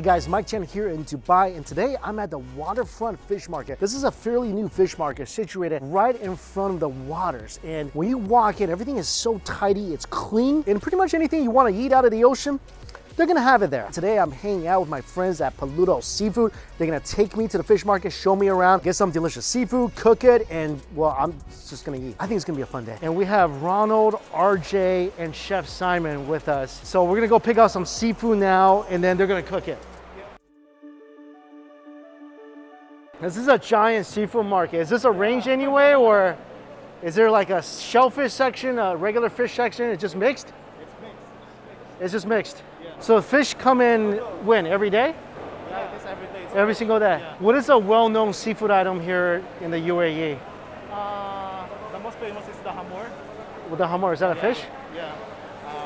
guys, Mike Chen here in Dubai, and today I'm at the waterfront fish market. This is a fairly new fish market situated right in front of the waters, and when you walk in, everything is so tidy, it's clean, and pretty much anything you want to eat out of the ocean, they're gonna have it there. Today I'm hanging out with my friends at Paluto Seafood. They're gonna take me to the fish market, show me around, get some delicious seafood, cook it, and well, I'm just gonna eat. I think it's gonna be a fun day. And we have Ronald, RJ, and Chef Simon with us. So we're gonna go pick out some seafood now, and then they're gonna cook it. This is a giant seafood market. Is this arranged anyway, or is there like a shellfish section, a regular fish section? It's just mixed? It's mixed. It's just mixed. Yeah. So fish come in when? Every day? Yeah, it's every day. Every single day? Yeah. What is a well-known seafood item here in the UAE? The most famous is the hamor. With the hamor, is that a fish? Yeah.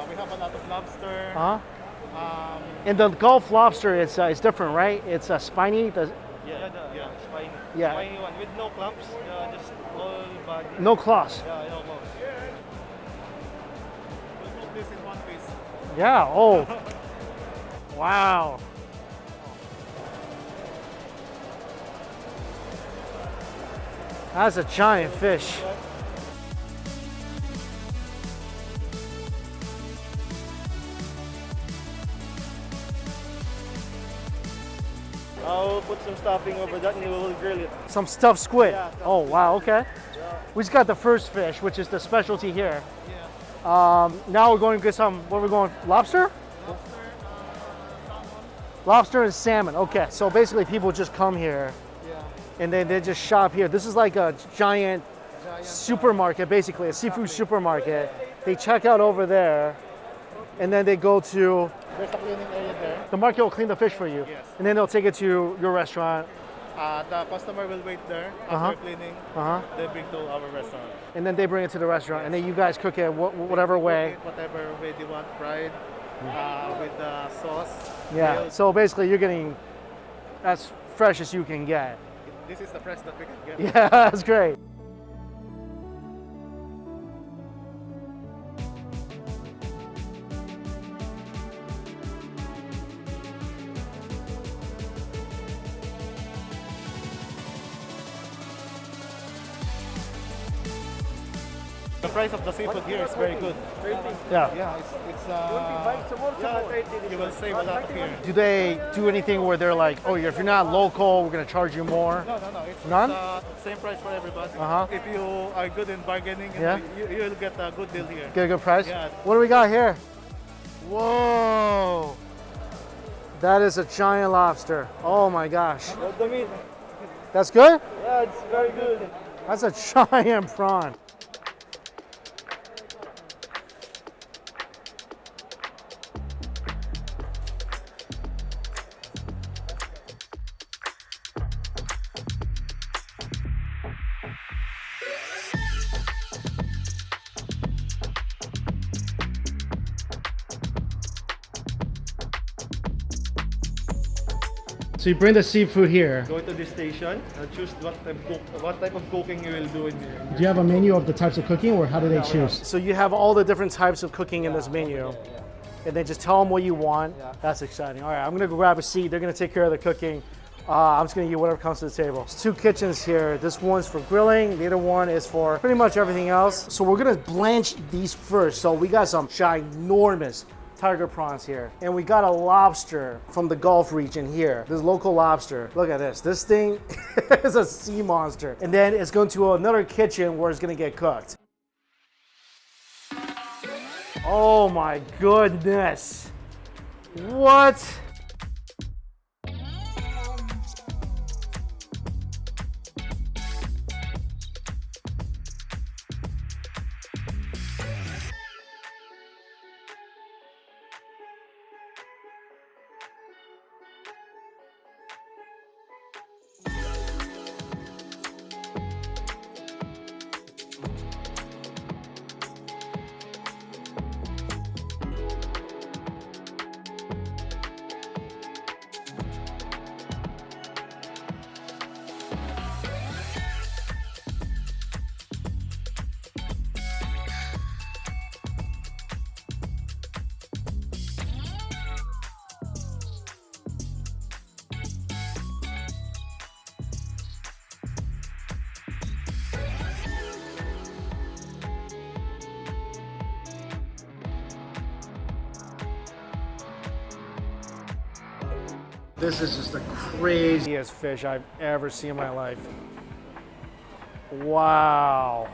We have a lot of lobster. Uh-huh. And the Gulf lobster, it's different, right? It's spiny. Spiny. Yeah. Spiny one with no clumps. Just all body. No claws. Yeah, no claws. We'll put this in one piece. Yeah, oh. Wow. That's a giant fish. I'll put some stuffing over that and we will grill it. Some stuffed squid. Yeah, stuffed Oh, wow, okay. Yeah. We just got the first fish, which is the specialty here. Yeah. Now we're going to get some, what are we going, lobster? Lobster, salmon. Lobster and salmon, okay. So basically people just come here Yeah. and then they just shop here. This is like a giant supermarket, basically, a seafood supermarket. They check out over there and then they go to, There's a cleaning area there. the market will clean the fish for you. Yes. And then they'll take it to your restaurant. The customer will wait there Uh-huh. after cleaning. Uh-huh. They bring to our restaurant. And then they bring it to the restaurant and then you guys cook it whatever way. Cook it whatever way they want, fried, with the sauce. Yeah, grilled. so basically you're getting as fresh as you can get. This is the fresh that we can get. Yeah, that's great. The price of the seafood here is very good. Yeah. Yeah, you will save a lot here. Do they do anything where they're like, oh, if you're not local, we're gonna charge you more? No. It's None? Same price for everybody. Uh-huh. If you are good in bargaining, Yeah. you'll get a good deal here. Get a good price? Yeah. What do we got here? Whoa! That is a giant lobster. Oh my gosh. The meat. That's good? Yeah, it's very good. That's a giant prawn. So you bring the seafood here. Go to this station and choose what type of cooking you will do in here. Do you have a menu of the types of cooking, or how do they choose? So you have all the different types of cooking in this menu, and then just tell them what you want. Yeah. That's exciting. All right, I'm gonna go grab a seat. They're gonna take care of the cooking. I'm just gonna eat whatever comes to the table. There's two kitchens here. This one's for grilling. The other one is for pretty much everything else. So we're gonna blanch these first. So we got some ginormous tiger prawns here. And we got a lobster from the Gulf region here. This local lobster. Look at this. This thing is a sea monster. And then it's going to another kitchen where it's gonna get cooked. Oh my goodness. What? This is just the craziest fish I've ever seen in my life. Wow.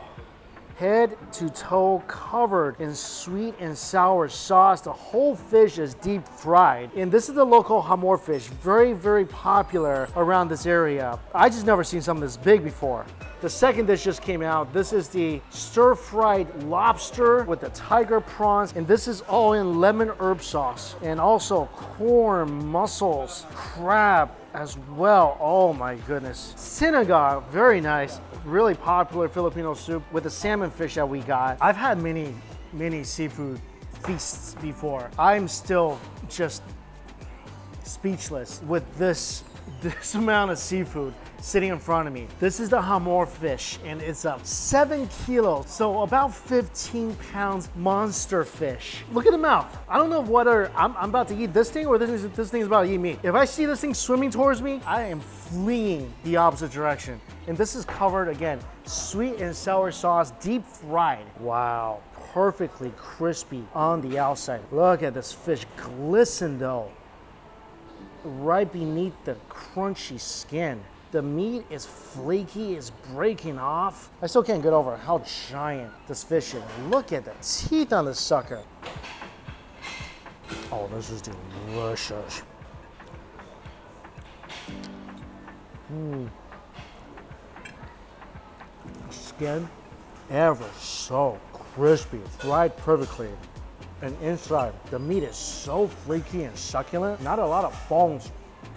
Head to toe covered in sweet and sour sauce. The whole fish is deep fried. And this is the local hamor fish, very, very popular around this area. I just never seen something this big before. The second dish just came out. This is the stir-fried lobster with the tiger prawns. And this is all in lemon herb sauce. And also corn, mussels, crab as well. Oh my goodness. Sinigang, very nice. Really popular Filipino soup with the salmon fish that we got. I've had many seafood feasts before. I'm still just speechless with this amount of seafood sitting in front of me. This is the hamor fish, and it's a 7 kilos, so about 15 pounds monster fish. Look at the mouth. I don't know whether I'm about to eat this thing or this thing is about to eat me. If I see this thing swimming towards me, I am fleeing the opposite direction. And this is covered, again, sweet and sour sauce, deep fried. Wow, perfectly crispy on the outside. Look at this fish glisten though, right beneath the crunchy skin. The meat is flaky, it's breaking off. I still can't get over how giant this fish is. Look at the teeth on this sucker. Oh, this is delicious. Skin, ever so crispy, fried perfectly. And inside, the meat is so flaky and succulent. Not a lot of bones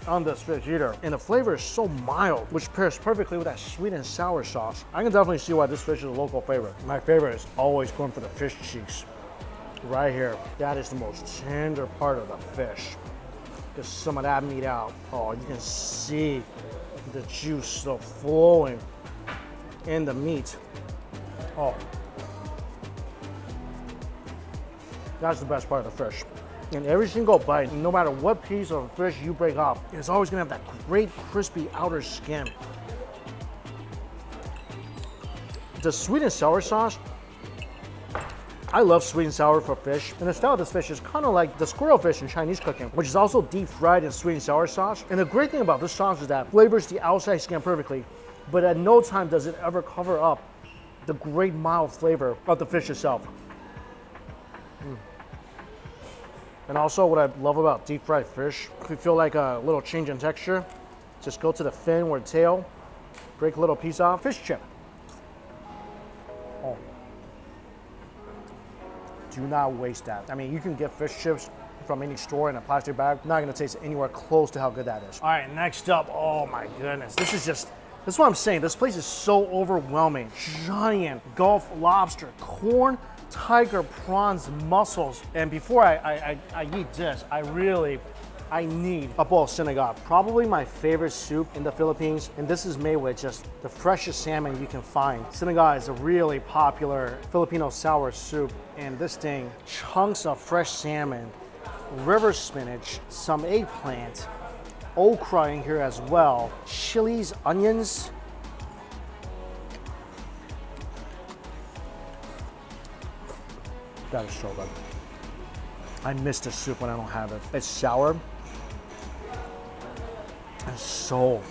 on this fish either. And the flavor is so mild, which pairs perfectly with that sweet and sour sauce. I can definitely see why this fish is a local favorite. My favorite is always going for the fish cheeks. Right here, that is the most tender part of the fish. Get some of that meat out. Oh, you can see the juice still flowing in the meat. Oh, that's the best part of the fish. And every single bite, no matter what piece of fish you break off, it's always gonna have that great crispy outer skin. The sweet and sour sauce, I love sweet and sour for fish. And the style of this fish is kind of like the squirrel fish in Chinese cooking, which is also deep fried in sweet and sour sauce. And the great thing about this sauce is that it flavors the outside skin perfectly, but at no time does it ever cover up the great mild flavor of the fish itself. And also what I love about deep fried fish, if you feel like a little change in texture, just go to the fin or tail, break a little piece off, fish chip. Oh. Do not waste that. I mean, you can get fish chips from any store in a plastic bag. Not gonna taste anywhere close to how good that is. All right, next up, oh my goodness. This is what I'm saying. This place is so overwhelming. Giant Gulf lobster, corn, tiger prawns, mussels. And before I eat this, I need a bowl of sinigang. Probably my favorite soup in the Philippines. And this is made with just the freshest salmon you can find. Sinigang is a really popular Filipino sour soup. And this thing, chunks of fresh salmon, river spinach, some eggplant, okra in here as well, chilies, onions. That is so good. I miss this soup when I don't have it. It's sour. It's so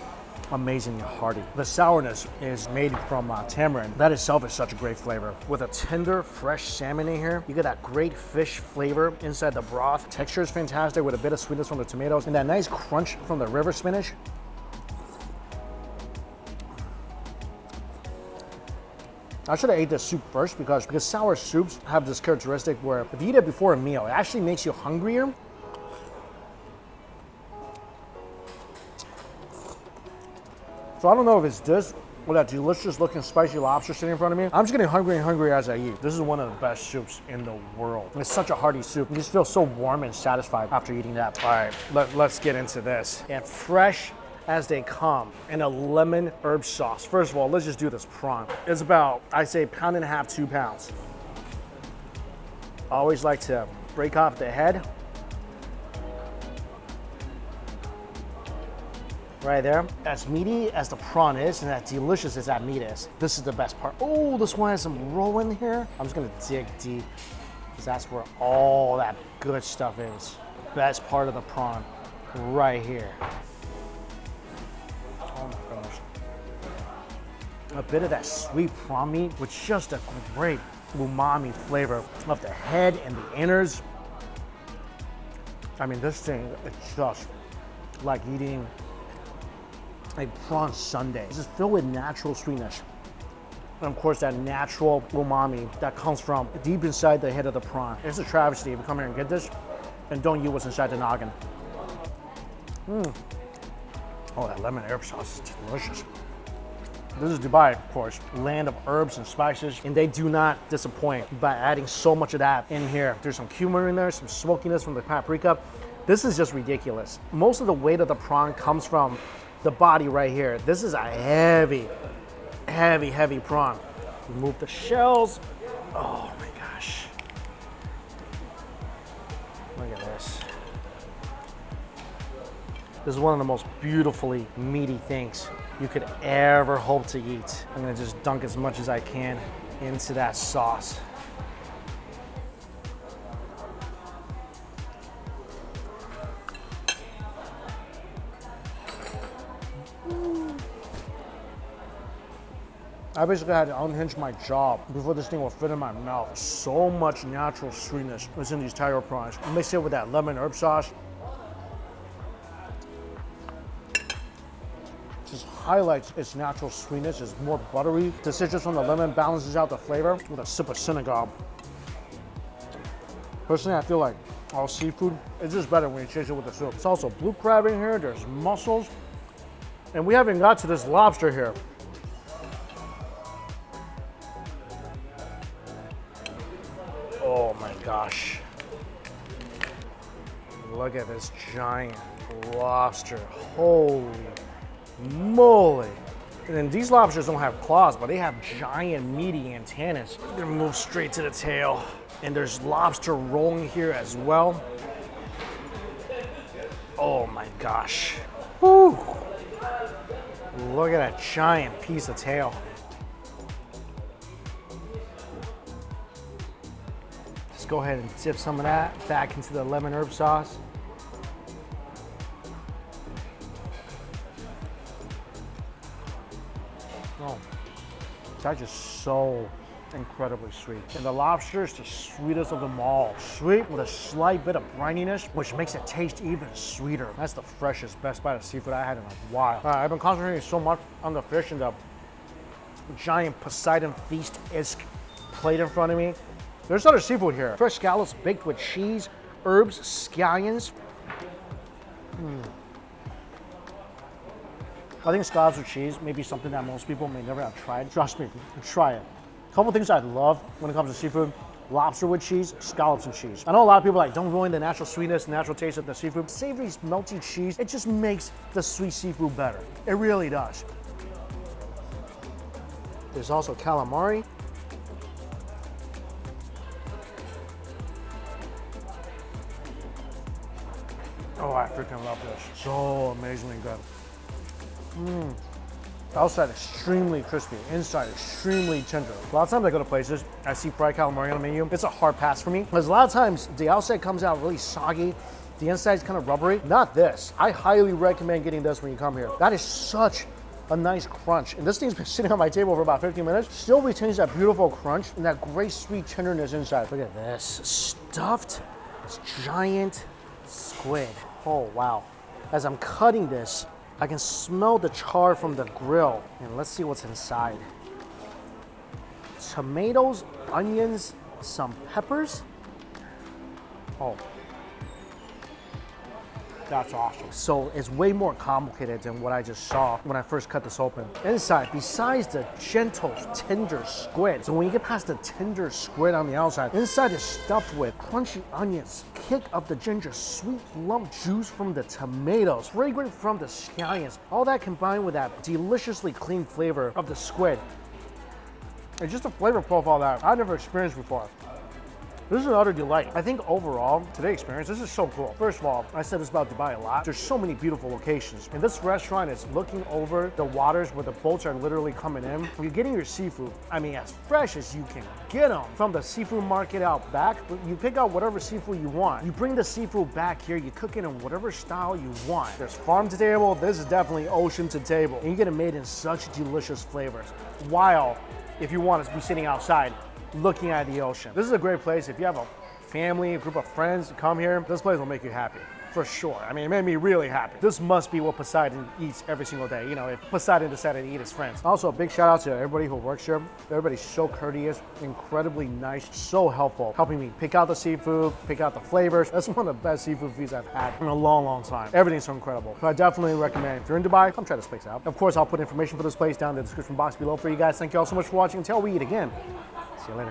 amazingly hearty. The sourness is made from tamarind. That itself is such a great flavor. With a tender, fresh salmon in here, you get that great fish flavor inside the broth. Texture is fantastic with a bit of sweetness from the tomatoes and that nice crunch from the river spinach. I should have ate this soup first because sour soups have this characteristic where if you eat it before a meal, it actually makes you hungrier. So I don't know if it's this or that delicious looking spicy lobster sitting in front of me. I'm just getting hungrier and hungrier as I eat. This is one of the best soups in the world. It's such a hearty soup. You just feel so warm and satisfied after eating that. All right, let's get into this. And fresh as they come in a lemon herb sauce. First of all, let's just do this prawn. It's about, I say, 1.5 pounds, 2 pounds. I always like to break off the head. Right there. As meaty as the prawn is and as delicious as that meat is, this is the best part. Oh, this one has some roe in here. I'm just gonna dig deep because that's where all that good stuff is. Best part of the prawn. right here. Oh my goodness. A bit of that sweet prawn meat with just a great umami flavor of the head and the innards. I mean, this thing is just like eating a prawn sundae. It's just filled with natural sweetness. And of course, that natural umami that comes from deep inside the head of the prawn. It's a travesty if you come here and get this and don't eat what's inside the noggin. Oh, that lemon herb sauce is delicious. This is Dubai, of course, land of herbs and spices, and they do not disappoint by adding so much of that in here. There's some cumin in there, some smokiness from the paprika. This is just ridiculous. Most of the weight of the prawn comes from the body right here. This is a heavy, heavy prawn. Remove the shells. Oh my gosh. Look at this. This is one of the most beautifully meaty things you could ever hope to eat. I'm gonna just dunk as much as I can into that sauce. I basically had to unhinge my jaw before this thing will fit in my mouth. So much natural sweetness is in these tiger prawns. Mix it with that lemon herb sauce. Just highlights its natural sweetness. It's more buttery. The citrus from the lemon balances out the flavor with a sip of Senegal. Personally, I feel like all seafood is just better when you chase it with the soup. It's also blue crab in here. There's mussels. And we haven't got to this lobster here. Oh my gosh. Look at this giant lobster. Holy moly. And then these lobsters don't have claws, but they have giant meaty antennas. I'm gonna move straight to the tail. And there's lobster rolling here as well. Oh my gosh. Woo. Look at that giant piece of tail. Go ahead and dip some of that back into the lemon herb sauce. Oh, that's just so incredibly sweet. And the lobster is the sweetest of them all. Sweet with a slight bit of brininess, which makes it taste even sweeter. That's the freshest, best bite of seafood I had in a while. I've been concentrating so much on the fish and the giant Poseidon feast-esque plate in front of me. There's other seafood here. Fresh scallops baked with cheese, herbs, scallions. I think scallops with cheese may be something that most people may never have tried. Trust me, try it. A couple things I love when it comes to seafood: lobster with cheese, scallops and cheese. I know a lot of people like, don't ruin the natural sweetness, the natural taste of the seafood. Savory, melty cheese, it just makes the sweet seafood better. It really does. There's also calamari. Oh, I freaking love this. So amazingly good. Outside extremely crispy, inside extremely tender. A lot of times I go to places, I see fried calamari on the menu. It's a hard pass for me. Because a lot of times the outside comes out really soggy, the inside is kind of rubbery. Not this. I highly recommend getting this when you come here. That is such a nice crunch. And this thing's been sitting on my table for about 15 minutes. Still retains that beautiful crunch and that great sweet tenderness inside. Look at this. Stuffed giant squid. Oh, wow. As I'm cutting this, I can smell the char from the grill. And let's see what's inside. Tomatoes, onions, some peppers. Oh, that's awesome. So it's way more complicated than what I just saw when I first cut this open. Inside, besides the gentle, tender squid, so when you get past the tender squid on the outside, inside is stuffed with crunchy onions, kick of the ginger, sweet lump juice from the tomatoes, fragrant from the scallions, all that combined with that deliciously clean flavor of the squid. It's just a flavor profile that I've never experienced before. This is an utter delight. I think overall, today's experience, this is so cool. First of all, I said this about Dubai a lot. There's so many beautiful locations. And this restaurant is looking over the waters where the boats are literally coming in. You're getting your seafood, I mean, as fresh as you can get them. From the seafood market out back, you pick out whatever seafood you want. You bring the seafood back here, you cook it in whatever style you want. There's farm to table, this is definitely ocean to table. And you get it made in such delicious flavors. While, if you want to be sitting outside, looking at the ocean. This is a great place. If you have a family, a group of friends, come here, this place will make you happy. For sure. I mean, it made me really happy. This must be what Poseidon eats every single day, you know, if Poseidon decided to eat his friends. Also, a big shout out to everybody who works here. Everybody's so courteous, incredibly nice, so helpful, helping me pick out the seafood, pick out the flavors. That's one of the best seafood feeds I've had in a long, long time. Everything's so incredible. So I definitely recommend, if you're in Dubai, come try this place out. Of course, I'll put information for this place down in the description box below for you guys. Thank you all so much for watching. Until we eat again, see you later.